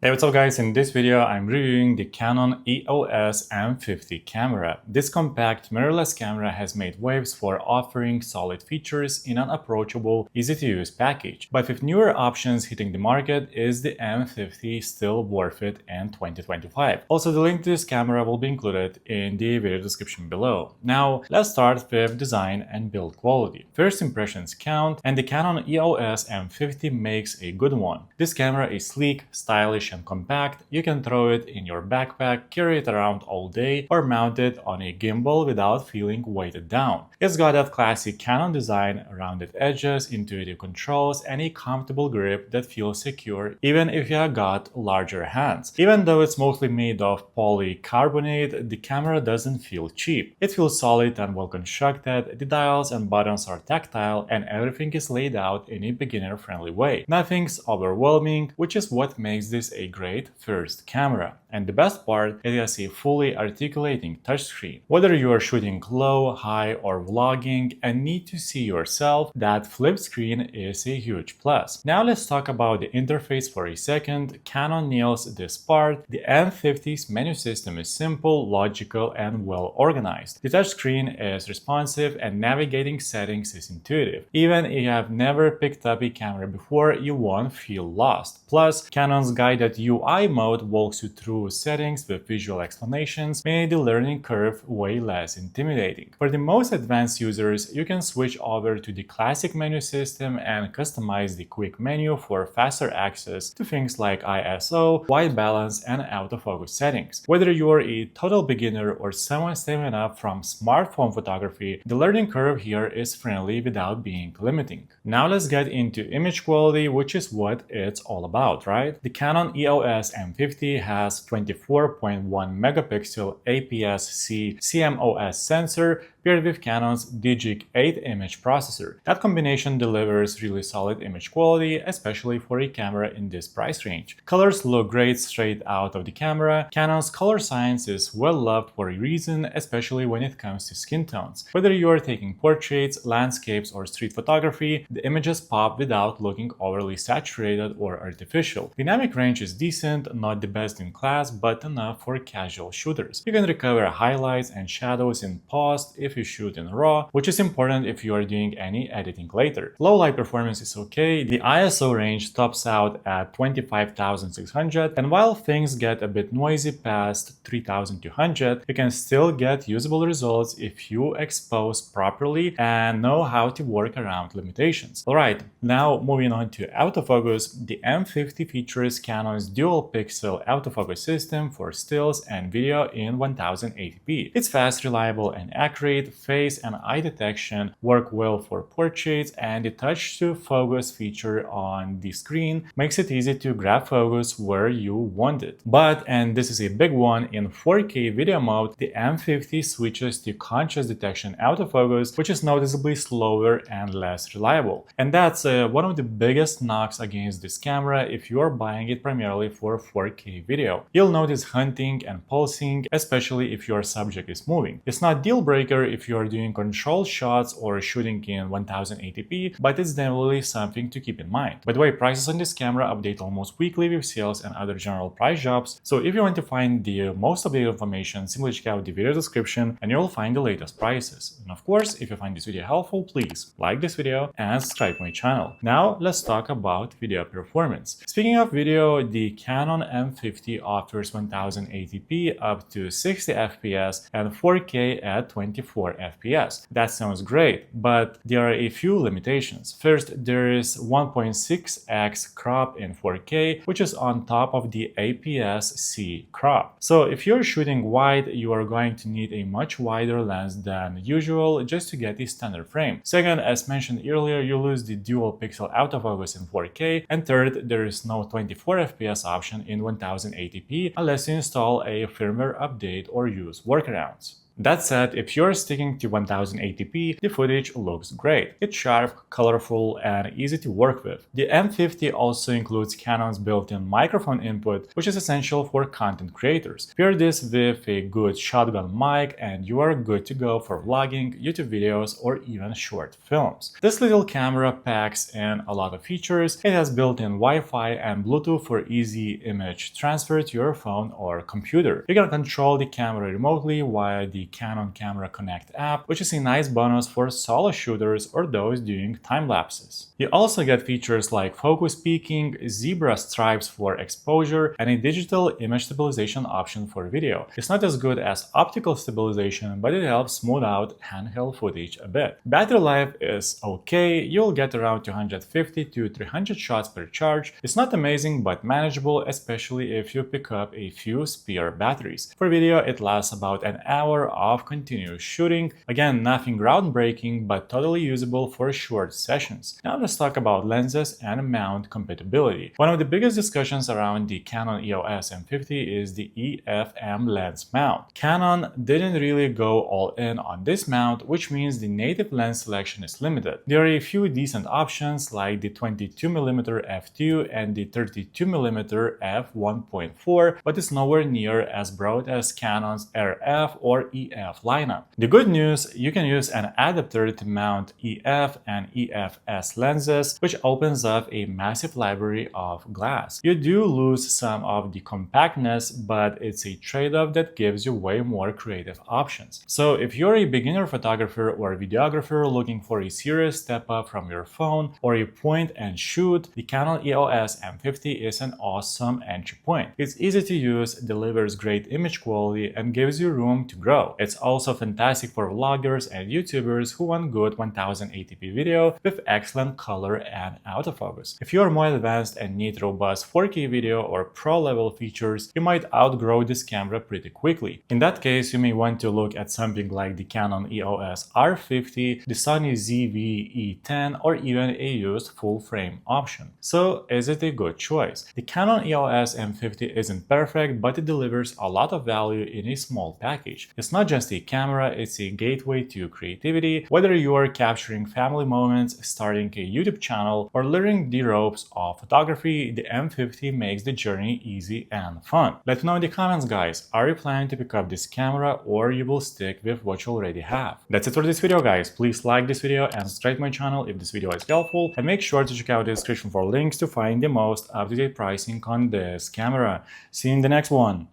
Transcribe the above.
Hey, what's up guys? In this video, I'm reviewing the Canon EOS M50 camera. This compact mirrorless camera has made waves for offering solid features in an approachable, easy-to-use package. But with newer options hitting the market, is the M50 still worth it in 2025? Also, the link to this camera will be included in the video description below. Now, let's start with design and build quality. First impressions count, and the Canon EOS M50 makes a good one. This camera is sleek, stylish, and compact. You can throw it in your backpack, carry it around all day, or mount it on a gimbal without feeling weighted down. It's got that classic Canon design, rounded edges, intuitive controls, and a comfortable grip that feels secure even if you have got larger hands. Even though it's mostly made of polycarbonate, the camera doesn't feel cheap. It feels solid and well constructed. The dials and buttons are tactile, and everything is laid out in a beginner-friendly way. Nothing's overwhelming, which is what makes this a great first camera. And the best part, it has a fully articulating touchscreen. Whether you are shooting low, high, or vlogging and need to see yourself, that flip screen is a huge plus. Now let's talk about the interface for a second. Canon nails this part. The M50's menu system is simple, logical, and well organized. The touchscreen is responsive and navigating settings is intuitive. Even if you have never picked up a camera before, you won't feel lost. Plus, Canon's guided UI mode walks you through settings with visual explanations, making the learning curve way less intimidating. For the most advanced users, you can switch over to the classic menu system and customize the quick menu for faster access to things like ISO, white balance, and autofocus settings. Whether you're a total beginner or someone stepping up from smartphone photography, the learning curve here is friendly without being limiting. Now let's get into image quality, which is what it's all about, right? The Canon EOS M50 has 24.1 megapixel APS-C CMOS sensor paired with Canon's Digic 8 image processor. That combination delivers really solid image quality, especially for a camera in this price range. Colors look great straight out of the camera. Canon's color science is well loved for a reason, especially when it comes to skin tones. Whether you are taking portraits, landscapes, or street photography, the images pop without looking overly saturated or artificial. Dynamic range is decent, not the best in class, but enough for casual shooters. You can recover highlights and shadows in post if you shoot in RAW, which is important if you are doing any editing later. Low light performance is okay. The ISO range tops out at 25,600, and while things get a bit noisy past 3,200, you can still get usable results if you expose properly and know how to work around limitations. Alright, now moving on to autofocus, the M50 features Canon's dual-pixel autofocus system for stills and video in 1080p. It's fast, reliable, and accurate. Face and eye detection work well for portraits, and the touch-to-focus feature on the screen makes it easy to grab focus where you want it. But, and this is a big one, in 4K video mode, the M50 switches to conscious detection autofocus, which is noticeably slower and less reliable. And that's one of the biggest knocks against this camera if you are buying it primarily for 4K video. You'll notice hunting and pulsing, especially if your subject is moving. It's not deal breaker if you are doing controlled shots or shooting in 1080p, but it's definitely something to keep in mind. By the way, prices on this camera update almost weekly with sales and other general price drops, so if you want to find the most updated information, simply check out the video description and you'll find the latest prices. And of course, if you find this video helpful, please like this video and subscribe to my channel. Now let's talk about video performance. Speaking of video, the Canon M50 offers 1080p up to 60 fps and 4K at 24 fps. That sounds great, but there are a few limitations. First, there is 1.6x crop in 4K, which is on top of the APS-C crop. So if you're shooting wide, you are going to need a much wider lens than usual just to get the standard frame. Second, as mentioned earlier, you lose the dual pixel autofocus in 4K. And third, there is no 24 fps option in 1080p unless you install a firmware update or use workarounds. That said, if you're sticking to 1080p, the footage looks great. It's sharp, colorful, and easy to work with. The M50 also includes Canon's built-in microphone input, which is essential for content creators. Pair this with a good shotgun mic and you are good to go for vlogging, YouTube videos, or even short films. This little camera packs in a lot of features. It has built-in Wi-Fi and Bluetooth for easy image transfer to your phone or computer. You can control the camera remotely via the Canon Camera Connect app, which is a nice bonus for solo shooters or those doing time lapses. You also get features like focus peaking, zebra stripes for exposure, and a digital image stabilization option for video. It's not as good as optical stabilization, but it helps smooth out handheld footage a bit. Battery life is okay. You'll get around 250 to 300 shots per charge. It's not amazing, but manageable, especially if you pick up a few spare batteries. For video, it lasts about an hour of continuous shooting. Again, nothing groundbreaking, but totally usable for short sessions. Now let's talk about lenses and mount compatibility. One of the biggest discussions around the Canon EOS M50 is the EFM lens mount. Canon didn't really go all in on this mount, which means the native lens selection is limited. There are a few decent options like the 22mm f2 and the 32mm f1.4, but it's nowhere near as broad as Canon's RF or EF lineup. The good news, you can use an adapter to mount EF and EFS lenses, which opens up a massive library of glass. You do lose some of the compactness, but it's a trade-off that gives you way more creative options. So if you're a beginner photographer or videographer looking for a serious step up from your phone or a point and shoot, the Canon EOS M50 is an awesome entry point. It's easy to use, delivers great image quality, and gives you room to grow. It's also fantastic for vloggers and YouTubers who want good 1080p video with excellent color and autofocus. If you are more advanced and need robust 4K video or pro level features, you might outgrow this camera pretty quickly. In that case, you may want to look at something like the Canon EOS R50, the Sony ZV-E10, or even a used full frame option. So is it a good choice? The Canon EOS M50 isn't perfect, but it delivers a lot of value in a small package. It's not just a camera, it's a gateway to creativity. Whether you are capturing family moments, starting a YouTube channel, or learning the ropes of photography, the M50 makes the journey easy and fun. Let me know in the comments, guys. Are you planning to pick up this camera, or you will stick with what you already have? That's it for this video, guys. Please like this video and subscribe to my channel if this video is helpful, and make sure to check out the description for links to find the most up-to-date pricing on this camera. See you in the next one.